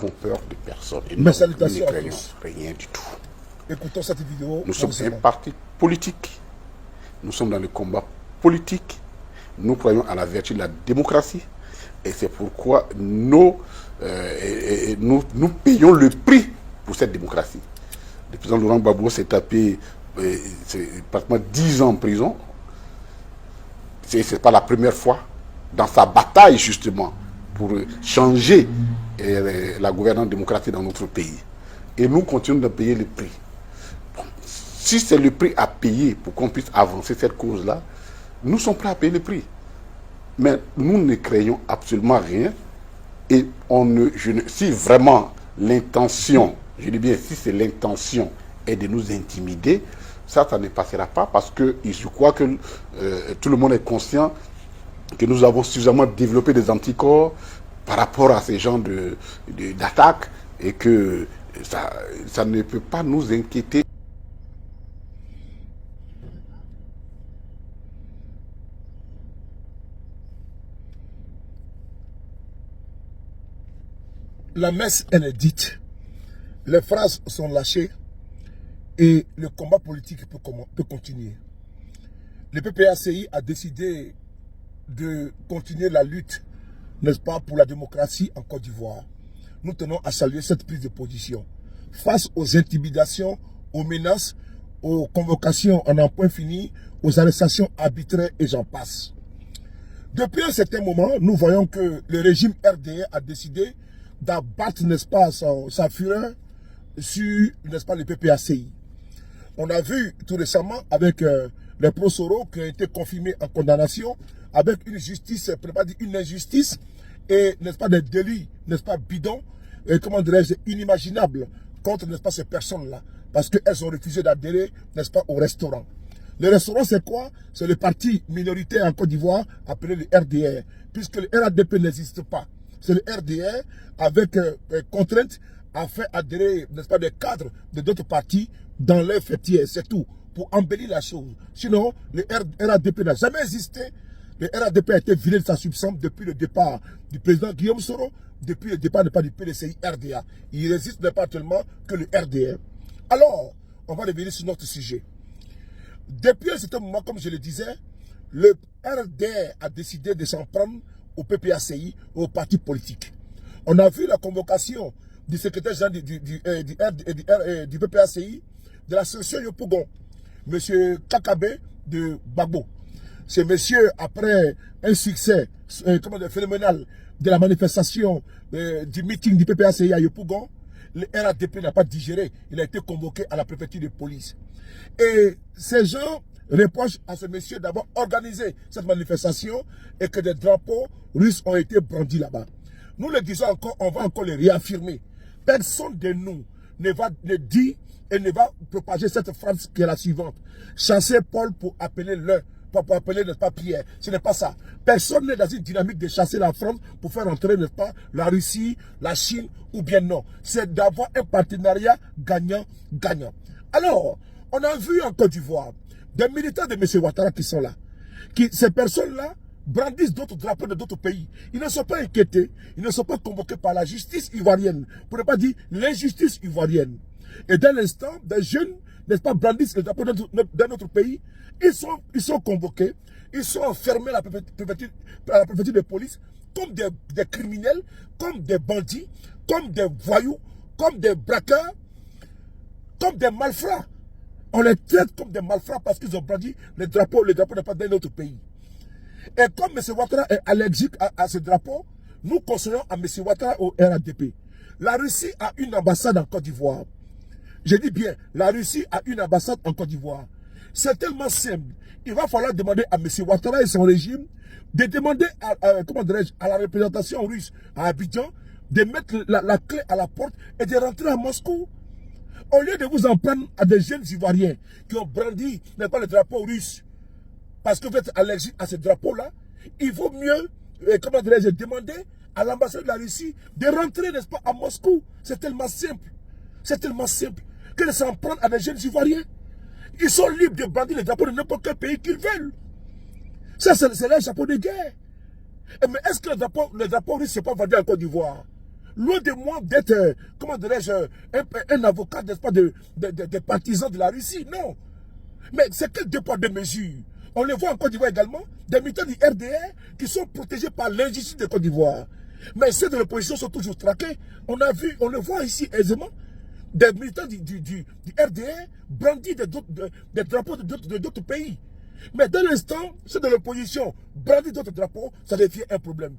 n'avons peur de personne. Et Mes salutations nous ne craignons rien du tout. Écoutons cette vidéo. Nous sommes un parti politique. Nous sommes dans le combat politique. Nous croyons à la vertu de la démocratie. Et c'est pourquoi nous payons le prix pour cette démocratie. Le président Laurent Gbagbo s'est tapé pratiquement 10 ans en prison. Ce n'est pas la première fois dans sa bataille justement pour changer la gouvernance démocratique dans notre pays. Et nous continuons de payer le prix. Bon, si c'est le prix à payer pour qu'on puisse avancer cette cause-là, nous sommes prêts à payer le prix. Mais nous ne craignons absolument rien. Et si vraiment l'intention, je dis bien si c'est l'intention est de nous intimider, ça ne passera pas parce que je crois que tout le monde est conscient que nous avons suffisamment développé des anticorps par rapport à ces genres d'attaques et que ça ne peut pas nous inquiéter. La messe, elle est dite, les phrases sont lâchées et le combat politique peut continuer. Le PPACI a décidé de continuer la lutte, n'est-ce pas, pour la démocratie en Côte d'Ivoire. Nous tenons à saluer cette prise de position. Face aux intimidations, aux menaces, aux convocations en un point fini, aux arrestations arbitraires et j'en passe. Depuis un certain moment, nous voyons que le régime RDA a décidé d'abattre, n'est-ce pas, sa fureur sur, n'est-ce pas, le PPACI. On a vu tout récemment avec les pro-Soro qui ont été confirmés en condamnation avec une justice, pas dire une injustice et, n'est-ce pas, des délits, n'est-ce pas, bidons, et comment dirais-je, inimaginables contre, n'est-ce pas, ces personnes-là parce qu'elles ont refusé d'adhérer, n'est-ce pas, au restaurant. Le restaurant, c'est quoi? C'est le parti minoritaire en Côte d'Ivoire appelé le RDR, puisque le RADP n'existe pas. C'est le RDR avec contrainte a fait adhérer, n'est-ce pas, des cadres de d'autres partis dans leur fêtière, c'est tout, pour embellir la chose. Sinon, le RADP n'a jamais existé. Le RADP a été vidé de sa substance depuis le départ du président Guillaume Soro, depuis le départ du PDCI RDA. Il n'existe pas actuellement que le RDR. Alors, on va revenir sur notre sujet. Depuis un certain moment, comme je le disais, le RDR a décidé de s'en prendre au PPACI, aux partis politiques. On a vu la convocation du secrétaire général du PPACI, de l'association Yopougon, M. Kakabe de Gbagbo. C'est monsieur, après un succès phénoménal de la manifestation du meeting du PPACI à Yopougon, le RADP n'a pas digéré, il a été convoqué à la préfecture de police. Et ces gens reprochent à ce monsieur d'avoir organisé cette manifestation et que des drapeaux russes ont été brandis là-bas. Nous le disons encore, on va encore le réaffirmer. Personne de nous ne dit et ne va propager cette phrase qui est la suivante. Chasser Paul pour appeler l'un, pour appeler, n'est-ce pas, Pierre. Ce n'est pas ça. Personne n'est dans une dynamique de chasser la France pour faire entrer, n'est-ce pas, la Russie, la Chine ou bien non. C'est d'avoir un partenariat gagnant-gagnant. Alors, on a vu en Côte d'Ivoire des militants de M. Ouattara qui sont là. Ces personnes-là brandissent d'autres drapeaux de d'autres pays. Ils ne sont pas inquiétés, ils ne sont pas convoqués par la justice ivoirienne, pour ne pas dire l'injustice ivoirienne. Et dès l'instant, des jeunes, n'est-ce pas, brandissent le drapeau d'un autre pays, ils sont convoqués, ils sont enfermés à la préfecture de police comme des criminels, comme des bandits, comme des voyous, comme des braqueurs, comme des malfrats. On les traite comme des malfrats parce qu'ils ont brandi le drapeau n'est pas d'un autre pays. Et comme M. Ouattara est allergique à ce drapeau, nous conseillons à M. Ouattara au RADP. La Russie a une ambassade en Côte d'Ivoire. Je dis bien, la Russie a une ambassade en Côte d'Ivoire. C'est tellement simple. Il va falloir demander à M. Ouattara et son régime de demander à la représentation russe à Abidjan de mettre la clé à la porte et de rentrer à Moscou. Au lieu de vous en prendre à des jeunes Ivoiriens qui ont brandi, n'est pas le drapeau russe, parce que vous êtes allergique à ce drapeau-là, il vaut mieux, demander à l'ambassade de la Russie de rentrer, n'est-ce pas, à Moscou. C'est tellement simple. C'est tellement simple que de s'en prendre à des jeunes Ivoiriens. Ils sont libres de brandir les drapeaux de n'importe quel pays qu'ils veulent. Ça, c'est leur chapeau de guerre. Mais est-ce que le drapeau russe n'est pas vendu en Côte d'Ivoire? loin de moi d'être, comment dirais-je, un avocat, n'est-ce pas, des partisans de la Russie. Non. Mais c'est quel deux poids, deux mesures? On le voit en Côte d'Ivoire également, des militants du RDR qui sont protégés par l'injustice de Côte d'Ivoire. Mais ceux de l'opposition sont toujours traqués. On le voit ici aisément, des militants du RDR brandissent des drapeaux d'autres pays. Mais dans l'instant, ceux de l'opposition brandissent d'autres drapeaux, ça devient un problème.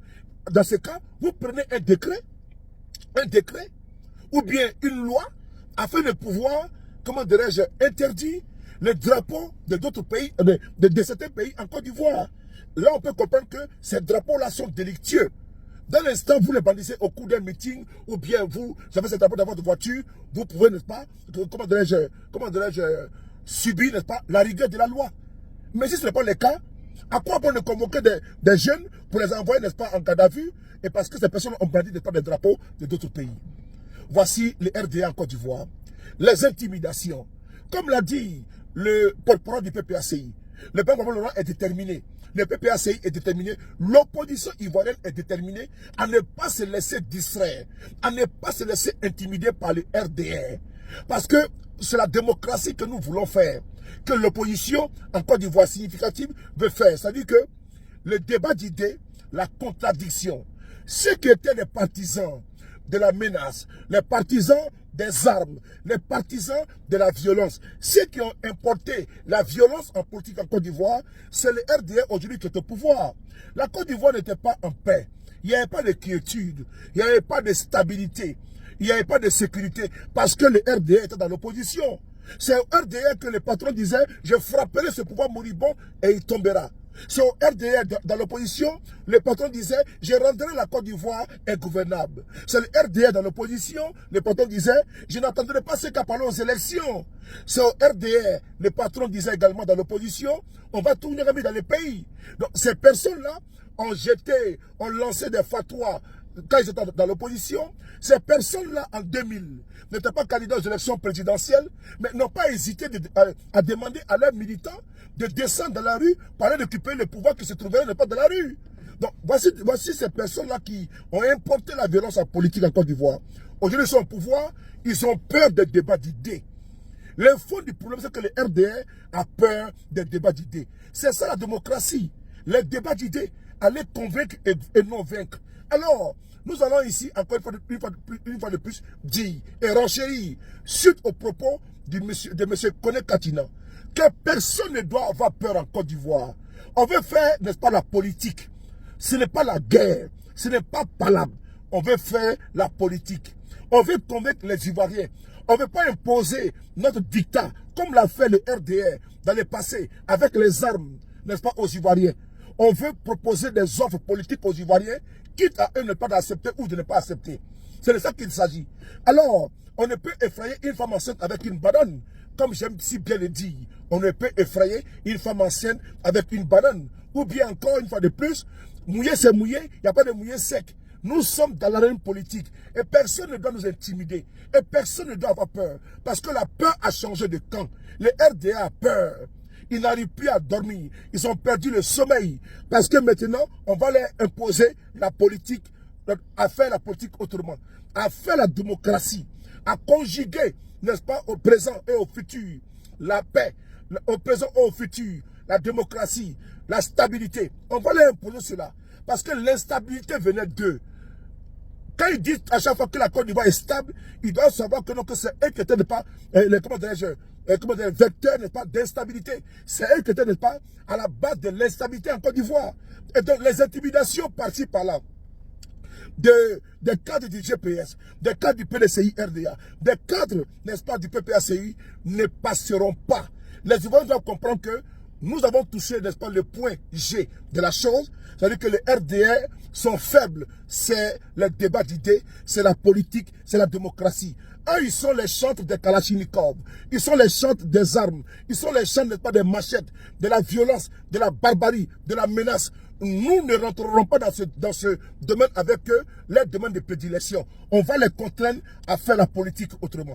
Dans ce cas, vous prenez un décret, ou bien une loi, afin de pouvoir, comment dirais-je, interdire les drapeaux de d'autres pays, de certains pays en Côte d'Ivoire. Là, on peut comprendre que ces drapeaux-là sont délictueux. Dans l'instant, vous les bandissez au cours d'un meeting, ou bien vous avez ce drapeau dans votre voiture, vous pouvez, n'est-ce pas, comment dirais-je, subir, n'est-ce pas, la rigueur de la loi. Mais si ce n'est pas le cas, à quoi bon de convoquer des jeunes pour les envoyer, n'est-ce pas, en garde à vue, et parce que ces personnes ont brandi, n'est-ce pas, des drapeaux de d'autres pays. Voici les RDA en Côte d'Ivoire. Les intimidations. Comme l'a dit le porte-parole du PPACI, le peuple Laurent est déterminé. Le PPACI est déterminé. L'opposition ivoirienne est déterminée à ne pas se laisser distraire, à ne pas se laisser intimider par le RDR. Parce que c'est la démocratie que nous voulons faire, que l'opposition en Côte d'Ivoire significative veut faire. C'est-à-dire que le débat d'idées, la contradiction, ceux qui étaient les partisans de la menace, les partisans des armes, les partisans de la violence, ceux qui ont importé la violence en politique en Côte d'Ivoire, c'est le RDR aujourd'hui qui est au pouvoir. La Côte d'Ivoire n'était pas en paix. Il n'y avait pas de quiétude, il n'y avait pas de stabilité, il n'y avait pas de sécurité, parce que le RDR était dans l'opposition. C'est au RDR que le patron disait, je frapperai ce pouvoir moribond et il tombera. C'est au RDR dans l'opposition, le patron disait, je rendrai la Côte d'Ivoire ingouvernable. C'est le RDR dans l'opposition, le patron disait, je n'attendrai pas ce qu'a parlé aux élections. C'est au RDR, le patron disait également dans l'opposition, on va tourner dans les pays. Donc ces personnes-là ont jeté, ont lancé des fatwas quand ils étaient dans l'opposition. Ces personnes-là, en 2000, n'étaient pas candidats aux élections présidentielles, mais n'ont pas hésité à demander à leurs militants de descendre dans la rue pour aller récupérer le pouvoir qui se trouvait pas dans la rue. Donc, voici ces personnes-là qui ont importé la violence en politique en Côte d'Ivoire. Aujourd'hui, ils sont au pouvoir, ils ont peur des débats d'idées. Le fond du problème, c'est que le RDR a peur des débats d'idées. C'est ça la démocratie. Les débats d'idées, aller convaincre et non vaincre. Alors, nous allons ici, encore une fois de plus, dire et renchérir suite aux propos de M. Kone Katina, que personne ne doit avoir peur en Côte d'Ivoire. On veut faire, n'est-ce pas, la politique. Ce n'est pas la guerre, ce n'est pas palabre. On veut faire la politique. On veut convaincre les Ivoiriens. On ne veut pas imposer notre dictat, comme l'a fait le RDR dans le passé, avec les armes, n'est-ce pas, aux Ivoiriens. On veut proposer des offres politiques aux Ivoiriens, quitte à eux ne pas d'accepter ou de ne pas accepter. C'est de ça qu'il s'agit. Alors, on ne peut effrayer une femme enceinte avec une banane. Comme j'aime si bien le dire, on ne peut effrayer une femme enceinte avec une banane. Ou bien encore une fois de plus, mouiller c'est mouiller, il n'y a pas de mouiller sec. Nous sommes dans l'arène politique et personne ne doit nous intimider. Et personne ne doit avoir peur. Parce que la peur a changé de camp. Le RDA a peur. Ils n'arrivent plus à dormir. Ils ont perdu le sommeil. Parce que maintenant, on va leur imposer la politique, à faire la politique autrement, à faire la démocratie, à conjuguer, n'est-ce pas, au présent et au futur, la paix, au présent et au futur, la démocratie, la stabilité. On va leur imposer cela. Parce que l'instabilité venait d'eux. Quand ils disent à chaque fois que la Côte d'Ivoire est stable, ils doivent savoir que non, que c'est eux qui étaient, n'est pas, les vecteurs, n'est pas, d'instabilité. C'est eux qui étaient, n'est pas, à la base de l'instabilité en Côte d'Ivoire. Et donc, les intimidations par-ci, par-là, des cadres du GPS, des cadres du PDCI RDA, des cadres, n'est-ce pas, du PPACI, ne passeront pas. Les Ivoiriens doivent comprendre que nous avons touché, n'est-ce pas, le point G de la chose, c'est-à-dire que les RDR sont faibles. C'est le débat d'idées, c'est la politique, c'est la démocratie. Eux, ils sont les chantres des Kalachnikov, ils sont les chantres des armes, ils sont les chantres, n'est-ce pas, des machettes, de la violence, de la barbarie, de la menace. Nous ne rentrerons pas dans ce domaine avec eux, les domaines de prédilection. On va les contraindre à faire la politique autrement.